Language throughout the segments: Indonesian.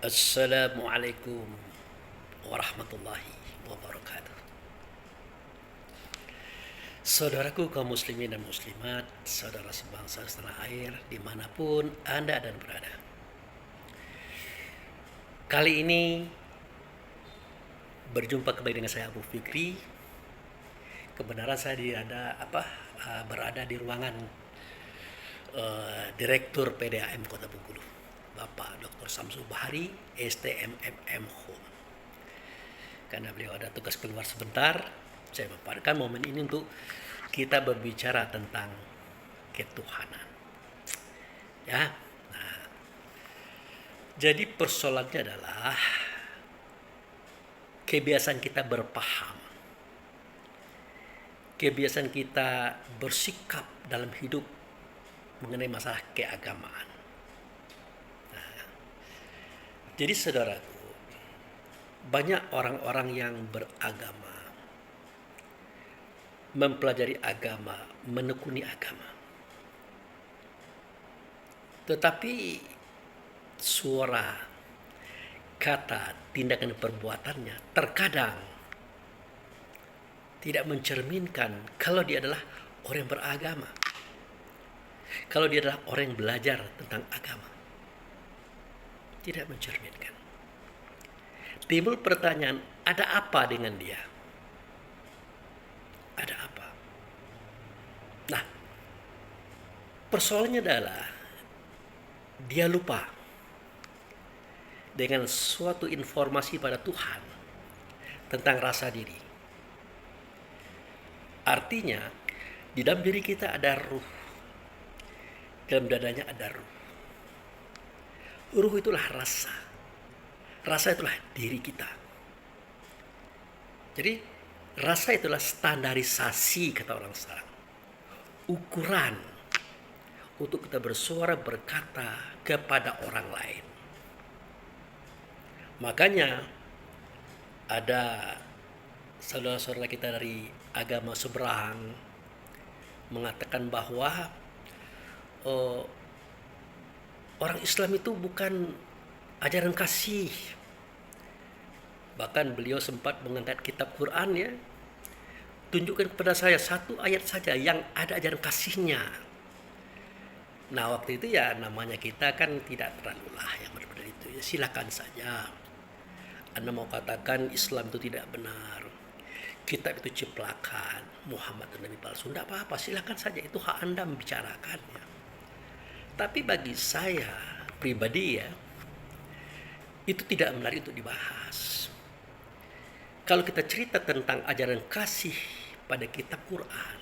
Assalamualaikum warahmatullahi wabarakatuh. Saudaraku kaum muslimin dan muslimat, saudara sebangsa setanah air, dimanapun Anda dan berada. Kali ini berjumpa kembali dengan saya Abu Fikri. Kebenaran saya berada di ruangan Direktur PDAM Kota Bengkulu, Bapak Dr. Samsul Bahari, STMMM Home. Karena beliau ada tugas keluar sebentar, saya memanfaatkan momen ini untuk kita berbicara tentang ketuhanan. Ya, nah, jadi persoalannya adalah kebiasaan kita berpaham, kebiasaan kita bersikap dalam hidup mengenai masalah keagamaan. Nah, jadi saudaraku, banyak orang-orang yang beragama, mempelajari agama, menekuni agama. Tetapi suara, kata, tindakan, perbuatannya terkadang tidak mencerminkan kalau dia adalah orang yang beragama, kalau dia adalah orang yang belajar tentang agama. Tidak mencerminkan. Timbul pertanyaan, ada apa dengan dia? Ada apa? Nah, persoalannya adalah dia lupa dengan suatu informasi pada Tuhan tentang rasa diri. Artinya, di dalam diri kita ada ruh. Dalam dadanya ada ruh. Ruh itulah rasa. Rasa itulah diri kita. Jadi, rasa itulah standarisasi, kata orang sekarang. Ukuran untuk kita bersuara, berkata kepada orang lain. Makanya ada saudara-saudara kita dari agama seberang mengatakan bahwa orang Islam itu bukan ajaran kasih. Bahkan beliau sempat mengangkat kitab Quran, ya. Tunjukkan kepada saya satu ayat saja yang ada ajaran kasihnya. Nah, waktu itu ya namanya kita kan tidak terlalu lah yang benar-benar itu. Ya, silakan saja. Anda mau katakan Islam itu tidak benar, kitab itu ciplakan, Muhammad itu nabi palsu, tidak apa-apa, silakan saja, itu hak Anda membicarakannya. Tapi bagi saya pribadi, ya, itu tidak menarik untuk dibahas. Kalau kita cerita tentang ajaran kasih pada kitab Quran,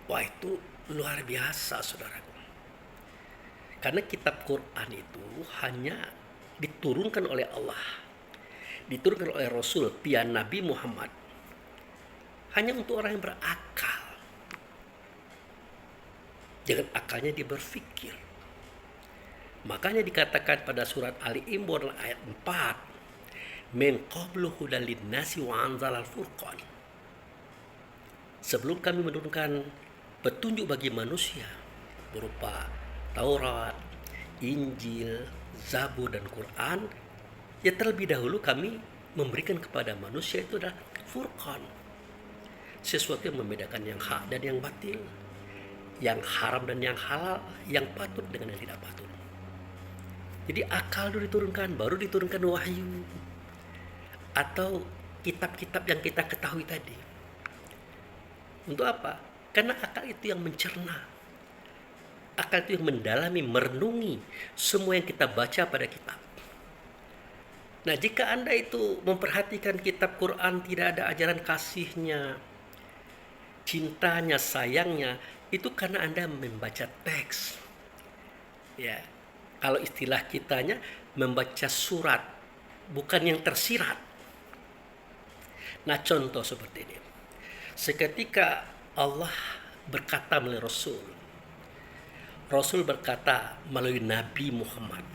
wah itu luar biasa, saudaraku. Karena kitab Quran itu hanya diturunkan oleh Allah, diturunkan oleh Rasul, pian Nabi Muhammad, hanya untuk orang yang berakal. Dengan akalnya dia berpikir. Makanya dikatakan pada surat Ali Imran ayat 4, min qablu hudal linnasi wa anzalal furqan. Sebelum kami menurunkan petunjuk bagi manusia berupa Taurat, Injil, Zabur dan Quran, ya terlebih dahulu kami memberikan kepada manusia itu adalah Furqan, sesuatu yang membedakan yang hak dan yang batil, yang haram dan yang halal, yang patut dengan yang tidak patut. Jadi akal dulu diturunkan, baru diturunkan wahyu atau kitab-kitab yang kita ketahui tadi. Untuk apa? Karena akal itu yang mencerna, akal itu yang mendalami, merenungi semua yang kita baca pada kitab. Nah, jika Anda itu memperhatikan kitab Quran tidak ada ajaran kasihnya, cintanya, sayangnya, itu karena Anda membaca teks. Ya, kalau istilah kitanya membaca surat, bukan yang tersirat. Nah, contoh seperti ini. Seketika Allah berkata melalui Rasul. Rasul berkata melalui Nabi Muhammad.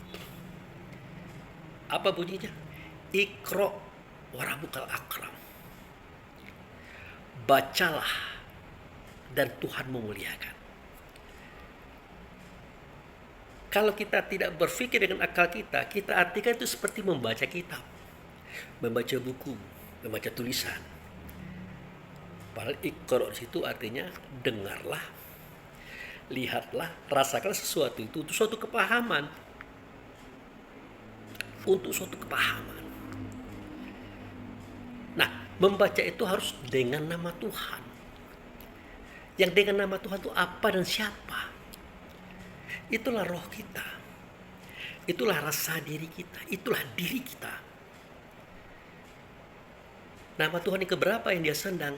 Apa bunyinya? Iqra wa rabbukal akram. Bacalah dan Tuhan memuliakan. Kalau kita tidak berpikir dengan akal kita, kita artikan itu seperti membaca kitab, membaca buku, membaca tulisan. Padahal Iqra' di situ artinya dengarlah, lihatlah, rasakan sesuatu itu untuk suatu kepahaman. Untuk suatu kepahaman. Nah, membaca itu harus dengan nama Tuhan. Yang dengan nama Tuhan itu apa dan siapa? Itulah roh kita. Itulah rasa diri kita. Itulah diri kita. Nama Tuhan yang keberapa yang dia sandang?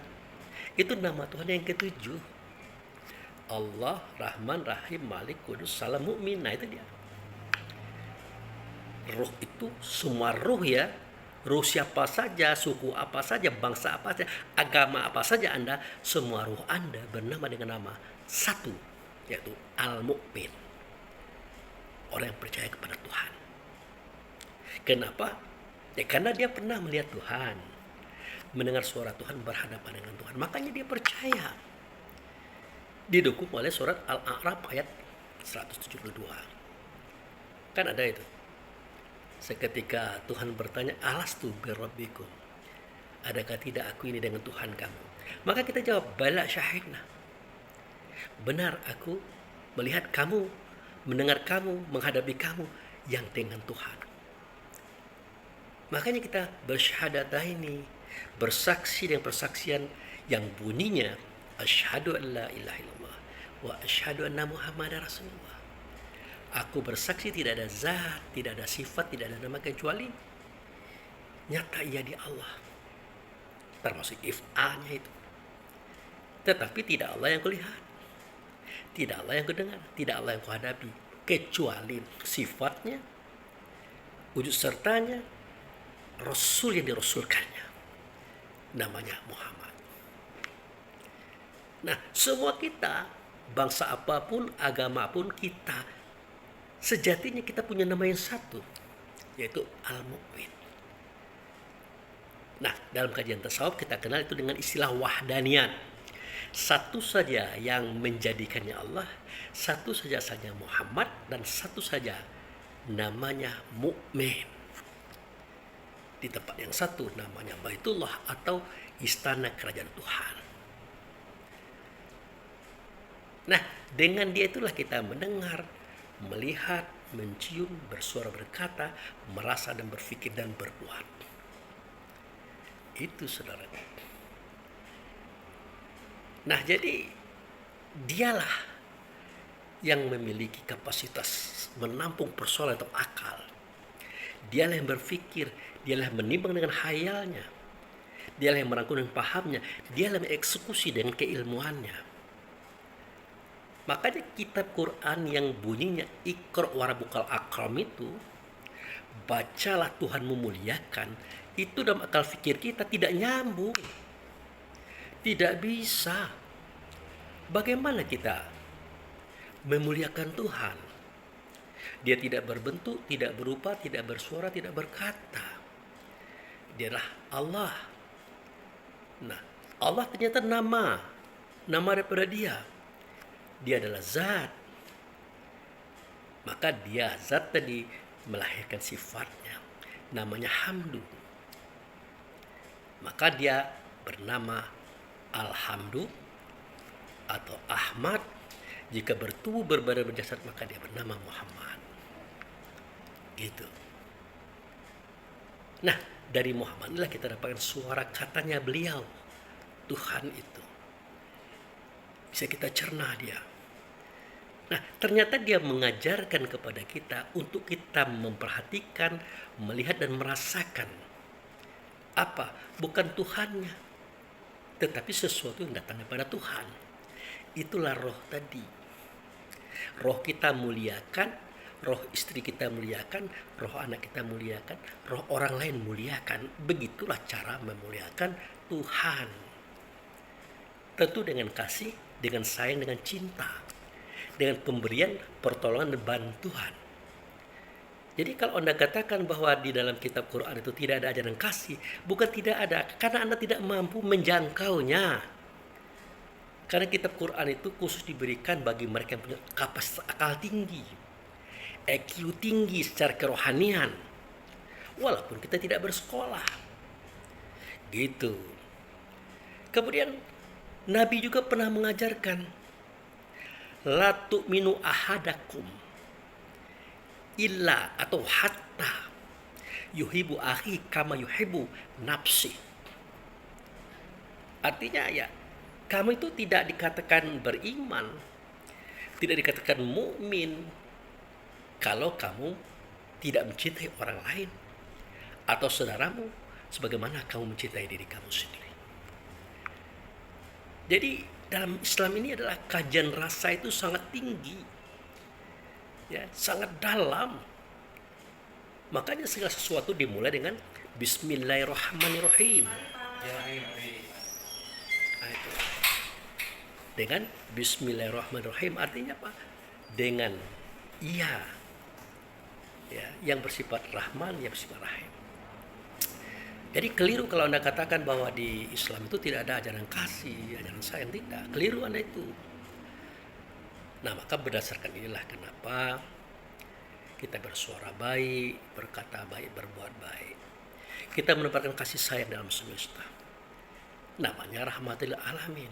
Itu nama Tuhan yang ketujuh. Allah, Rahman, Rahim, Malik, Kudus, Salam, Mu'min. Nah itu dia. Roh itu semua roh ya. Roh siapa saja, suku apa saja, bangsa apa saja, agama apa saja Anda, semua roh Anda bernama dengan nama satu, yaitu Al-Mu'min. Orang yang percaya kepada Tuhan. Kenapa? Ya karena dia pernah melihat Tuhan, mendengar suara Tuhan, berhadapan dengan Tuhan. Makanya dia percaya. Didukung oleh surat Al-A'raf ayat 172. Kan ada itu. Seketika Tuhan bertanya, alastu birabbikum, adakah tidak aku ini dengan Tuhan kamu? Maka kita jawab, bala syahidna. Benar, aku melihat kamu, mendengar kamu, menghadapi kamu yang dengan Tuhan. Makanya kita bersyahadataini, bersaksi dengan persaksian yang bunyinya asyhadu an la ilaha illallah wa asyhadu anna muhammadar rasulullah. Aku bersaksi tidak ada zat, tidak ada sifat, tidak ada nama kecuali nyata ia di Allah. Termasuk if'anya itu. Tetapi tidak Allah yang kulihat, tidak Allah yang kudengar, tidak Allah yang kuhadapi, kecuali sifatnya, wujud sertanya, Rasul yang dirasulkannya, namanya Muhammad. Nah, semua kita, bangsa apapun, agama apapun, kita sejatinya kita punya nama yang satu, yaitu Al-Mu'min. Nah, dalam kajian tasawuf kita kenal itu dengan istilah wahdaniyat. Satu saja yang menjadikannya Allah, satu saja Muhammad, dan satu saja namanya Mu'min. Di tempat yang satu namanya Baitullah atau istana kerajaan Tuhan. Nah, dengan dia itulah kita mendengar, melihat, mencium, bersuara, berkata, merasa dan berpikir dan berbuat. Itu saudara. Nah, jadi dialah yang memiliki kapasitas menampung persoalan atau akal. Dialah yang berpikir, dialah yang menimbang dengan khayalnya, dialah yang merangkum dengan pahamnya, dialah yang mengeksekusi dengan keilmuannya. Makanya kitab Quran yang bunyinya Iqra' wa rabbukal akram itu, bacalah Tuhan memuliakan, itu dalam akal fikir kita tidak nyambung. Tidak bisa. Bagaimana kita memuliakan Tuhan? Dia tidak berbentuk, tidak berupa, tidak bersuara, tidak berkata. Dialah Allah. Nah, Allah ternyata nama daripada dia. Dia adalah zat. Maka dia zat tadi melahirkan sifatnya. Namanya hamdu. Maka dia bernama Alhamdu atau Ahmad. Jika bertubuh berbadan berjasad maka dia bernama Muhammad. Gitu. Nah, dari Muhammad inilah kita dapatkan suara katanya beliau. Tuhan itu. Bisa kita cerna dia. Nah, ternyata dia mengajarkan kepada kita untuk kita memperhatikan, melihat dan merasakan. Apa? Bukan Tuhannya, tetapi sesuatu yang datang daripada Tuhan. Itulah roh tadi. Roh kita muliakan, roh istri kita muliakan, roh anak kita muliakan, roh orang lain muliakan. Begitulah cara memuliakan Tuhan. Tentu dengan kasih, dengan sayang, dengan cinta, dengan pemberian, pertolongan, dan bantuan. Jadi kalau Anda katakan bahwa di dalam kitab Quran itu tidak ada ajaran kasih, bukan tidak ada, karena Anda tidak mampu menjangkaunya. Karena kitab Quran itu khusus diberikan bagi mereka yang punya kapasitas akal tinggi. IQ tinggi secara kerohanian, walaupun kita tidak bersekolah. Gitu. Kemudian Nabi juga pernah mengajarkan, la tu'minu ahadakum illa atau hatta yuhibu akhi kama yuhibu nafsi. Artinya ya, kamu itu tidak dikatakan beriman, tidak dikatakan mukmin kalau kamu tidak mencintai orang lain atau saudaramu sebagaimana kamu mencintai diri kamu sendiri. Jadi dalam Islam ini adalah kajian rasa itu sangat tinggi, ya, sangat dalam. Makanya segala sesuatu dimulai dengan Bismillahirrahmanirrahim. Nah, itu. Dengan Bismillahirrahmanirrahim artinya apa? Dengan iya, ya, yang bersifat Rahman, yang bersifat Rahim. Jadi keliru kalau Anda katakan bahwa di Islam itu tidak ada ajaran kasih, ajaran sayang. Tidak, keliru Anda itu. Nah, maka berdasarkan inilah kenapa kita bersuara baik, berkata baik, berbuat baik. Kita menempatkan kasih sayang dalam semesta. Namanya rahmatil alamin.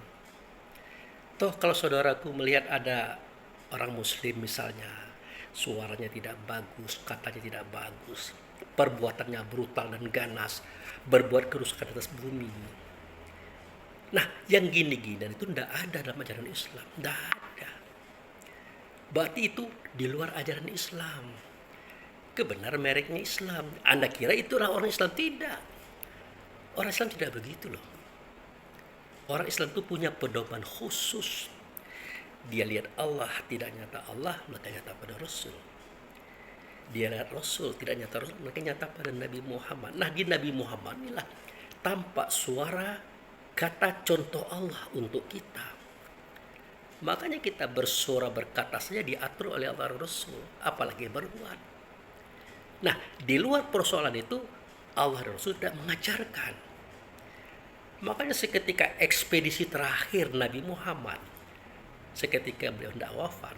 Toh kalau saudaraku melihat ada orang muslim misalnya, suaranya tidak bagus, katanya tidak bagus, perbuatannya brutal dan ganas, berbuat kerusakan atas bumi. Nah, yang gini-gini itu tidak ada dalam ajaran Islam. Tidak ada. Berarti itu di luar ajaran Islam. Kebenaran mereknya Islam. Anda kira itulah orang Islam? Tidak. Orang Islam tidak begitu loh. Orang Islam itu punya pedoman khusus. Dia lihat Allah, tidak nyata Allah, maka nyata pada Rasul. Dia lihat Rasul, tidak nyata Rasul, maka nyata pada Nabi Muhammad. Nah, di Nabi Muhammad inilah tampak suara kata contoh Allah untuk kita. Makanya kita bersuara berkata saja diatur oleh Allah Rasul, apalagi berbuat. Nah, di luar persoalan itu Allah dan Rasul tidak mengajarkan. Makanya seketika ekspedisi terakhir Nabi Muhammad, seketika beliau tidak wafat,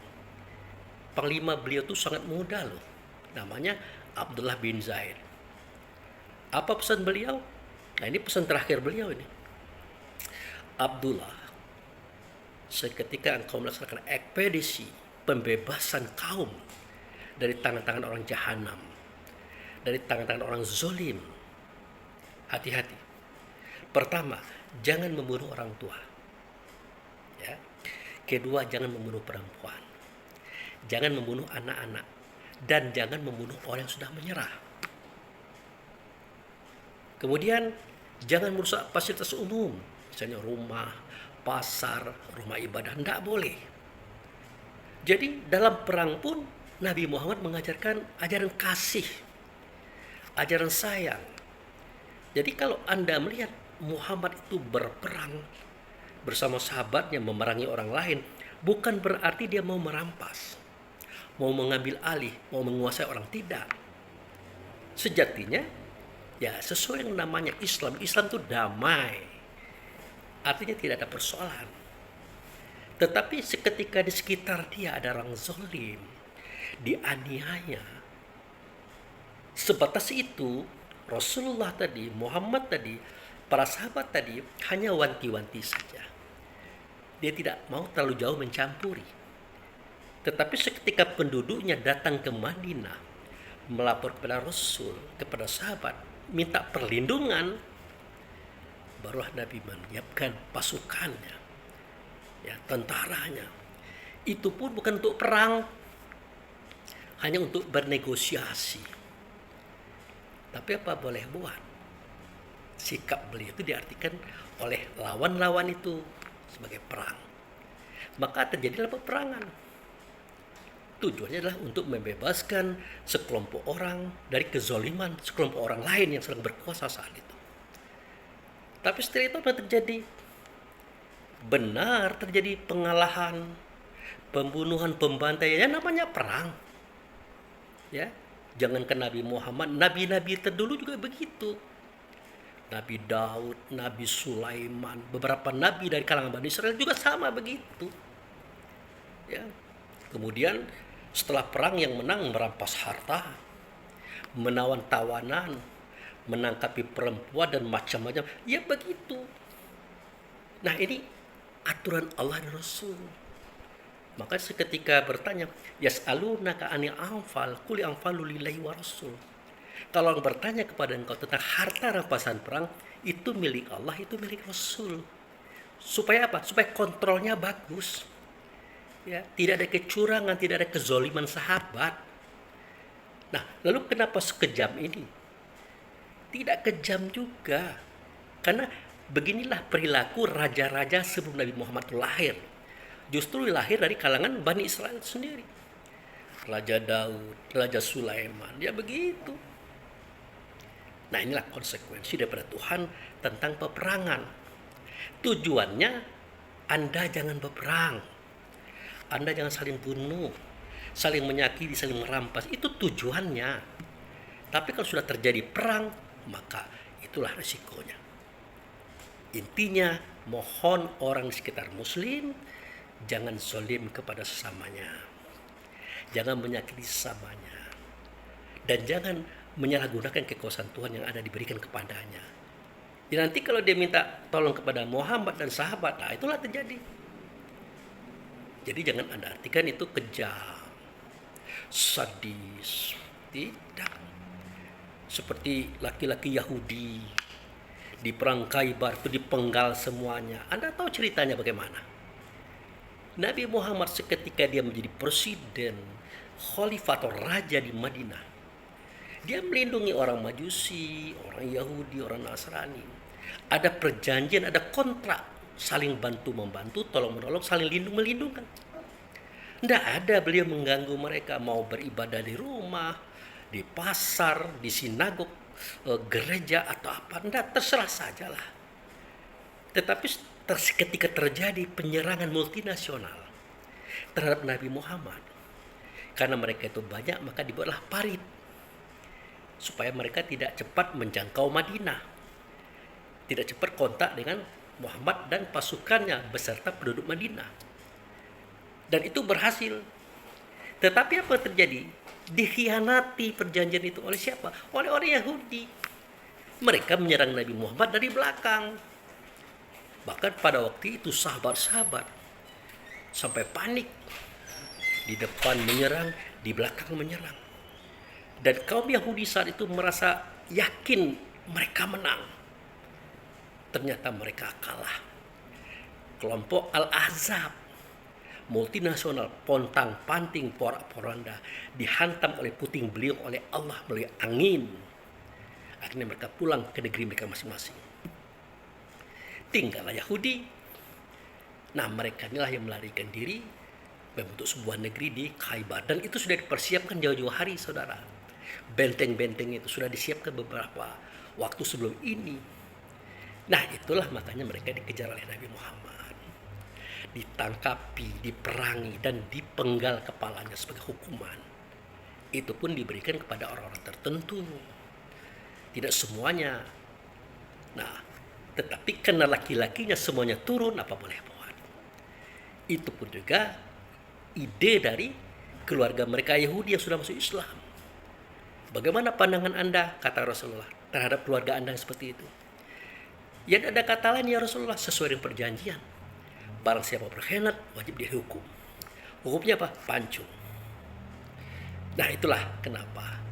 panglima beliau itu sangat muda loh, namanya Abdullah bin Zaid. Apa pesan beliau? Nah, ini pesan terakhir beliau ini. Abdullah, seketika engkau melaksanakan ekspedisi pembebasan kaum dari tangan-tangan orang jahanam, dari tangan-tangan orang zolim, hati-hati. Pertama, jangan membunuh orang tua. Ya. Kedua, jangan membunuh perempuan. Jangan membunuh anak-anak. Dan jangan membunuh orang yang sudah menyerah. Kemudian, jangan merusak fasilitas umum. Misalnya rumah, pasar, rumah ibadah. Tidak boleh. Jadi, dalam perang pun, Nabi Muhammad mengajarkan ajaran kasih. Ajaran sayang. Jadi, kalau Anda melihat Muhammad itu berperang bersama sahabatnya memerangi orang lain, bukan berarti dia mau merampas, mau mengambil alih, mau menguasai orang. Tidak. Sejatinya ya sesuai yang namanya Islam. Islam itu damai, artinya tidak ada persoalan. Tetapi seketika di sekitar dia ada orang zalim, dianiaya, sebatas itu Rasulullah tadi, Muhammad tadi, para sahabat tadi hanya wanti-wanti saja. Dia tidak mau terlalu jauh mencampuri. Tetapi seketika penduduknya datang ke Madinah, melapor kepada Rasul, kepada sahabat, minta perlindungan, barulah Nabi menyiapkan pasukannya, ya, tentaranya. Itu pun bukan untuk perang, hanya untuk bernegosiasi. Tapi apa boleh buat? Sikap beliau itu diartikan oleh lawan-lawan itu sebagai perang. Maka terjadilah peperangan. Tujuannya adalah untuk membebaskan sekelompok orang dari kezaliman sekelompok orang lain yang sedang berkuasa saat itu. Tapi setelah itu apa terjadi? Benar terjadi pengalahan, pembunuhan, pembantaian, namanya perang. Ya, jangankan Nabi Muhammad, nabi-nabi terdahulu juga begitu. Nabi Daud, Nabi Sulaiman, beberapa nabi dari kalangan Bani Israel juga sama begitu. Ya. Kemudian Setelah perang yang menang merampas harta, menawan tawanan, menangkapi perempuan dan macam-macam. Ya begitu. Nah ini aturan Allah dan Rasul. Maka seketika bertanya, yas'alunaka 'anil anfal, qul anfalu lillahi wa rasul. Kalau orang bertanya kepada engkau tentang harta rampasan perang, itu milik Allah, itu milik Rasul. Supaya apa? Supaya kontrolnya bagus. Ya, tidak ada kecurangan, tidak ada kezoliman sahabat. Nah, lalu kenapa sekejam ini? Tidak kejam juga. Karena beginilah perilaku raja-raja sebelum Nabi Muhammad lahir. Justru lahir dari kalangan Bani Israel sendiri. Raja Daud, Raja Sulaiman, ya begitu. Nah inilah konsekuensi daripada Tuhan tentang peperangan. Tujuannya Anda jangan berperang. Anda jangan saling bunuh, saling menyakiti, saling merampas. Itu tujuannya. Tapi kalau sudah terjadi perang, maka itulah resikonya. Intinya mohon orang di sekitar muslim jangan zalim kepada sesamanya. Jangan menyakiti sesamanya. Dan jangan menyalahgunakan kekuasaan Tuhan yang ada diberikan kepadanya. Ya nanti kalau dia minta tolong kepada Muhammad dan sahabat, nah itulah terjadi. Jadi jangan Anda artikan itu kejam, sadis. Tidak. Seperti laki-laki Yahudi di perang Khaybar itu dipenggal semuanya. Anda tahu ceritanya bagaimana? Nabi Muhammad seketika dia menjadi presiden, khalifah atau raja di Madinah. Dia melindungi orang Majusi, orang Yahudi, orang Nasrani. Ada perjanjian, ada kontrak. Saling bantu-membantu, tolong-menolong, saling lindung-melindungkan. Tidak ada beliau mengganggu mereka. Mau beribadah di rumah, di pasar, di sinagog, gereja atau apa. Tidak, terserah sajalah. Tetapi ketika terjadi penyerangan multinasional terhadap Nabi Muhammad, karena mereka itu banyak, maka dibuatlah parit supaya mereka tidak cepat menjangkau Madinah, tidak cepat kontak dengan Muhammad dan pasukannya beserta penduduk Madinah. Dan itu berhasil. Tetapi apa terjadi? Dikhianati perjanjian itu oleh siapa? Oleh orang Yahudi. Mereka menyerang Nabi Muhammad dari belakang. Bahkan pada waktu itu sahabat-sahabat sampai panik. Di depan menyerang, di belakang menyerang. Dan kaum Yahudi saat itu merasa yakin mereka menang. Ternyata mereka kalah. Kelompok Al-Ahzab, multinasional, pontang-panting, porak-poranda, dihantam oleh puting beliung oleh Allah melalui angin. Akhirnya mereka pulang ke negeri mereka masing-masing. Tinggallah Yahudi. Nah mereka inilah yang melarikan diri membentuk sebuah negeri di Khaybar. Dan itu sudah dipersiapkan jauh-jauh hari, saudara. Benteng-benteng itu sudah disiapkan beberapa waktu sebelum ini. Nah itulah makanya mereka dikejar oleh Nabi Muhammad, ditangkapi, diperangi, dan dipenggal kepalanya sebagai hukuman. Itu pun diberikan kepada orang-orang tertentu, tidak semuanya. Nah tetapi karena laki-lakinya semuanya turun, apa boleh buat. Itu pun juga ide dari keluarga mereka Yahudi yang sudah masuk Islam. Bagaimana pandangan Anda, kata Rasulullah, terhadap keluarga Anda yang seperti itu? Ya ada kata lain ya Rasulullah, sesuai dengan perjanjian. Barang siapa berkhianat, wajib dihukum. Hukumnya apa? Pancung. Nah itulah kenapa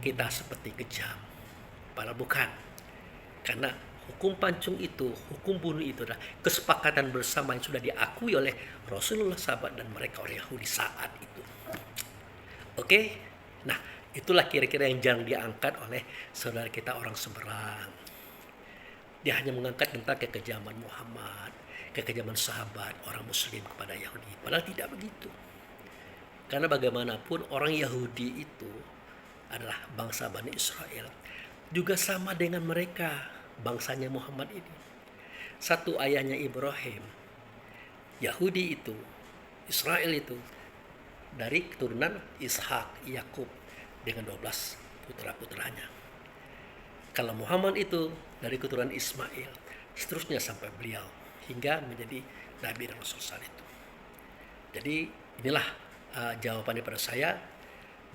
kita seperti kejam. Padahal bukan. Karena hukum pancung itu, hukum bunuh itu adalah kesepakatan bersama yang sudah diakui oleh Rasulullah, sahabat, dan mereka orang Yahudi saat itu. Oke? Nah, itulah kira-kira yang jarang diangkat oleh saudara kita orang seberang. Dia hanya mengangkat tentang kekejaman Muhammad, kekejaman sahabat orang Muslim kepada Yahudi. Padahal tidak begitu. Karena bagaimanapun orang Yahudi itu adalah bangsa Bani Israel. Juga sama dengan mereka, bangsanya Muhammad ini. Satu ayahnya Ibrahim. Yahudi itu, Israel itu, dari keturunan Ishak, Yakub, dengan 12 putra-putranya. Kalau Muhammad itu dari keturunan Ismail, seterusnya sampai beliau hingga menjadi Nabi dan Rasul saat itu. Jadi inilah jawabannya pada saya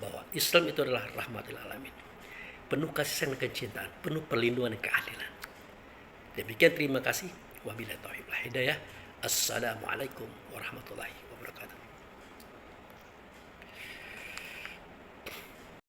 bahwa Islam itu adalah rahmatil alamin. Penuh kasih sayang dan kecintaan, penuh perlindungan dan keadilan. Demikian, terima kasih. Wabillahi taufiq wal hidayah. Assalamualaikum warahmatullahi wabarakatuh.